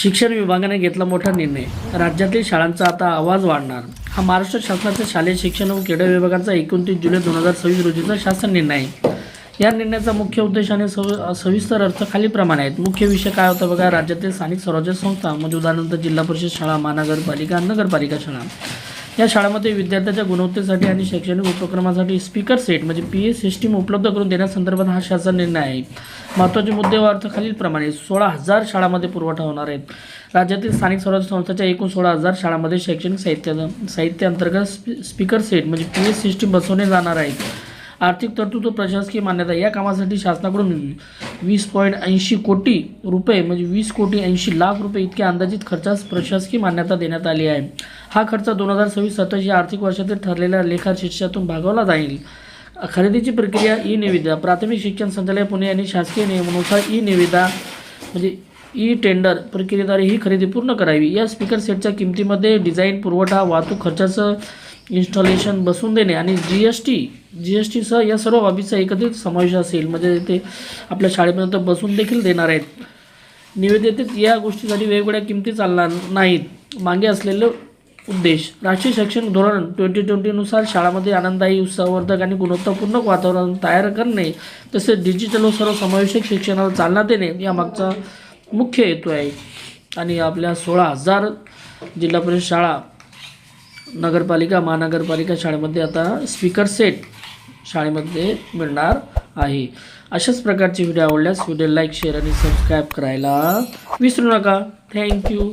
शिक्षण विभागाने घेतला मोठा निर्णय. राज्यातील शाळांचा आता आवाज वाढणार. हा महाराष्ट्र शासनाच्या शालेय शिक्षण व क्रीडा विभागाचा 29 जुलै 2026 रोजीचा शासन निर्णय आहे. या निर्णयाचा मुख्य उद्देश आणि सविस्तर अर्थ खालीलप्रमाणे आहेत. मुख्य विषय काय होता बघा. राज्यातील स्थानिक स्वराज्य संस्था म्हणजे उदाहरणार्थ जिल्हा परिषद शाळा, महानगरपालिका, नगरपालिका शाळा या शाळांमध्ये विद्यार्थ्याच्या गुणवत्तेसाठी आणि शैक्षणिक उपक्रमासाठी स्पीकर सेट म्हणजे PA सिस्टीम उपलब्ध करून देण्यासंदर्भात हा शासन निर्णय आहे. महत्त्वाचे मुद्दे व अर्थ खालीलप्रमाणे. 16,000 शाळांमध्ये पुरवठा होणार आहे. राज्यातील स्थानिक स्वराज्य संस्थांच्या एकूण 16,000 शाळांमध्ये शैक्षणिक साहित्य अंतर्गत स्पीकर सेट म्हणजे PA सिस्टीम बसवणे जाणार आहे. आर्थिक तरतूद व प्रशासकीय मान्यता. या कामासाठी शासनाकडून 20.80 कोटी रुपये म्हणजे 20,80,00,000 इतक्या अंदाजित खर्चास प्रशासकीय मान्यता देण्यात आली आहे. हा खर्च 2026-27 या आर्थिक वर्षातील ठरलेल्या लेखाशीर्षातून भागवला जाईल. खरेदीची प्रक्रिया ई-निविदा. प्राथमिक शिक्षण संचालय पुणे यांनी शासकीय नियमानुसार ई-निविदा म्हणजे ई-टेंडर प्रक्रियेद्वारे ही खरेदी पूर्ण करावी. या स्पीकर सेटच्या किमतीमध्ये डिझाईन, पुरवठा, वाहतूक खर्चाचं इन्स्टॉलेशन, बसवून देणे आणि GST सह या सर्व बाबीचा एकत्रित समावेश असेल. म्हणजे ते आपल्या शाळेपर्यंत बसून देखील देणार आहेत. निविदेत या गोष्टीसाठी वेगवेगळ्या किमती चालणार नाहीत. मागे असलेले उद्देश. राष्ट्रीय शैक्षणिक धोरण 2020 नुसार शाळांमध्ये आनंददायी, उत्साहवर्धक आणि गुणवत्तापूर्ण वातावरण तयार करणे तसेच डिजिटल व सर्वसमावेशक शिक्षणाला चालना देणे या मागचा मुख्य हेतू आहे. आणि आपल्या 16,000 जिल्हा परिषद शाळा, नगरपालिका, महानगरपालिका शाळेमध्ये आता स्पीकर सेट शाळेमध्ये मिळणार आहे. अशाच प्रकारचे व्हिडिओ आवडल्यास व्हिडिओ लाईक, शेअर आणि सबस्क्राईब करायला विसरू नका. थँक्यू.